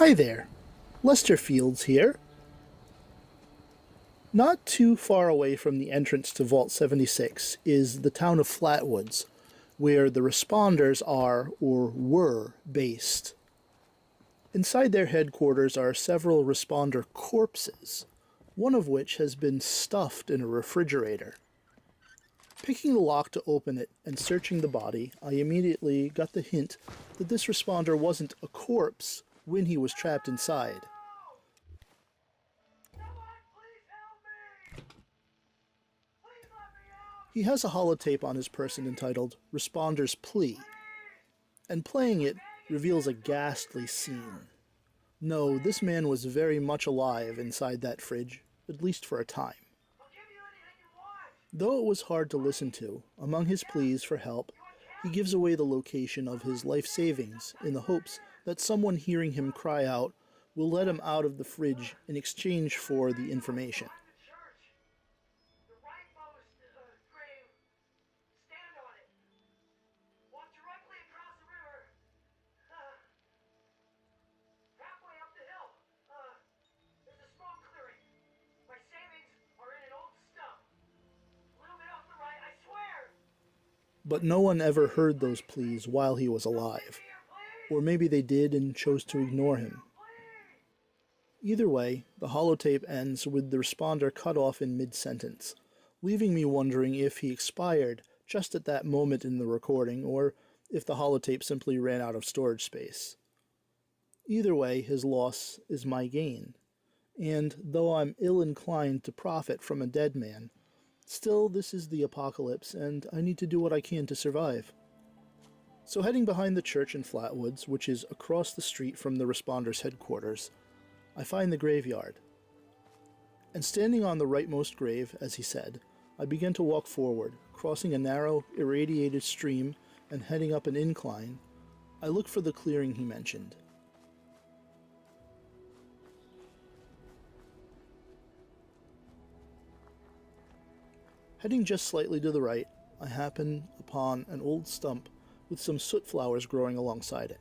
Hi there, Lester Fields here. Not too far away from the entrance to Vault 76 is the town of Flatwoods, where the responders are or were based. Inside their headquarters are several responder corpses, one of which has been stuffed in a refrigerator. Picking the lock to open it and searching the body, I immediately got the hint that this responder wasn't a corpse when he was trapped inside. He has a holotape on his person entitled Responder's Plea, and playing it reveals a ghastly scene. No, this man was very much alive inside that fridge, at least for a time. Though it was hard to listen to, among his pleas for help, he gives away the location of his life savings in the hopes that someone hearing him cry out will let him out of the fridge in exchange for the information. But no one ever heard those pleas while he was alive. Or maybe they did and chose to ignore him. Either way, the holotape ends with the responder cut off in mid-sentence, leaving me wondering if he expired just at that moment in the recording, or if the holotape simply ran out of storage space. Either way, his loss is my gain, and though I'm ill-inclined to profit from a dead man, still, this is the apocalypse, and I need to do what I can to survive. So heading behind the church in Flatwoods, which is across the street from the responders' headquarters, I find the graveyard. And standing on the rightmost grave, as he said, I begin to walk forward, crossing a narrow, irradiated stream and heading up an incline. I look for the clearing he mentioned. Heading just slightly to the right, I happen upon an old stump with some soot flowers growing alongside it.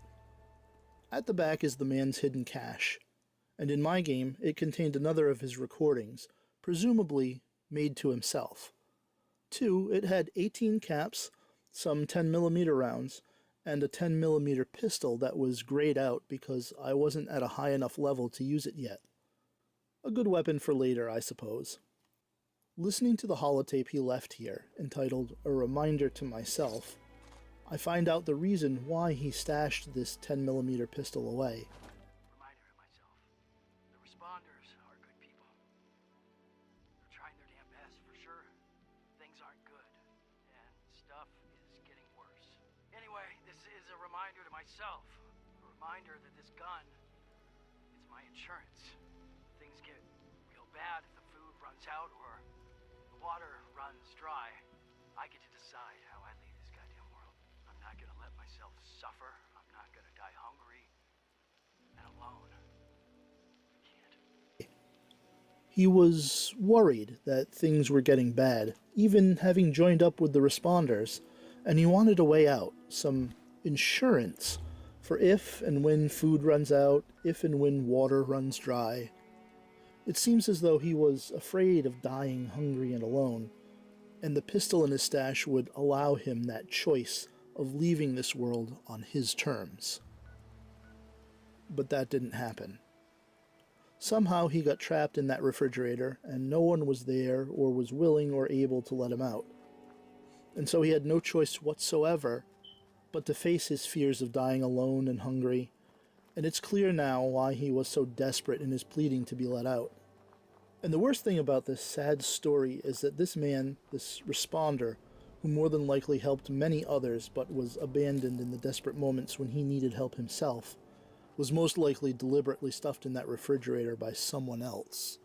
At the back is the man's hidden cache, and in my game it contained another of his recordings, presumably made to himself. It had 18 caps, some 10mm rounds, and a 10mm pistol that was grayed out because I wasn't at a high enough level to use it yet. A good weapon for later, I suppose. Listening to the holotape he left here, entitled A Reminder to Myself, I find out the reason why he stashed this 10mm pistol away. Reminder to myself. The responders are good people. They're trying their damn best, for sure. Things aren't good, and stuff is getting worse. Anyway, this is a reminder to myself. A reminder that this gun is my insurance. Things get real bad if the food runs out or water runs dry. I get to decide how I leave this goddamn world. I'm not gonna let myself suffer. I'm not gonna die hungry and alone. I can't. He was worried that things were getting bad, even having joined up with the responders, and he wanted a way out, some insurance for if and when food runs out, if and when water runs dry. It seems as though he was afraid of dying hungry and alone, and the pistol in his stash would allow him that choice of leaving this world on his terms. But that didn't happen. Somehow he got trapped in that refrigerator, and no one was there or was willing or able to let him out. And so he had no choice whatsoever but to face his fears of dying alone and hungry, and it's clear now why he was so desperate in his pleading to be let out. And the worst thing about this sad story is that this man, this responder, who more than likely helped many others but was abandoned in the desperate moments when he needed help himself, was most likely deliberately stuffed in that refrigerator by someone else.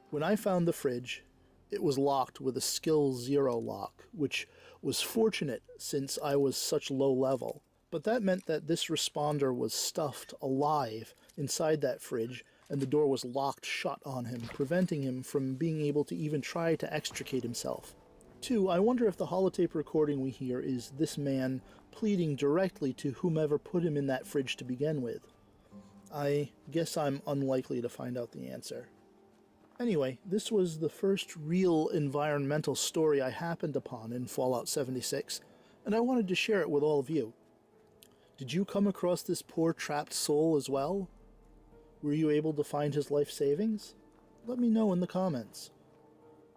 When I found the fridge, it was locked with a skill 0 lock, which was fortunate since I was such low level, but that meant that this responder was stuffed alive inside that fridge, and the door was locked shut on him, preventing him from being able to even try to extricate himself. I wonder if the holotape recording we hear is this man pleading directly to whomever put him in that fridge to begin with. I guess I'm unlikely to find out the answer. Anyway, this was the first real environmental story I happened upon in Fallout 76, and I wanted to share it with all of you. Did you come across this poor trapped soul as well? Were you able to find his life savings? Let me know in the comments.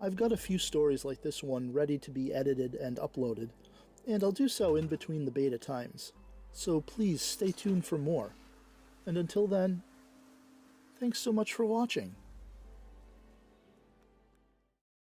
I've got a few stories like this one ready to be edited and uploaded, and I'll do so in between the beta times, so please stay tuned for more. And until then, thanks so much for watching.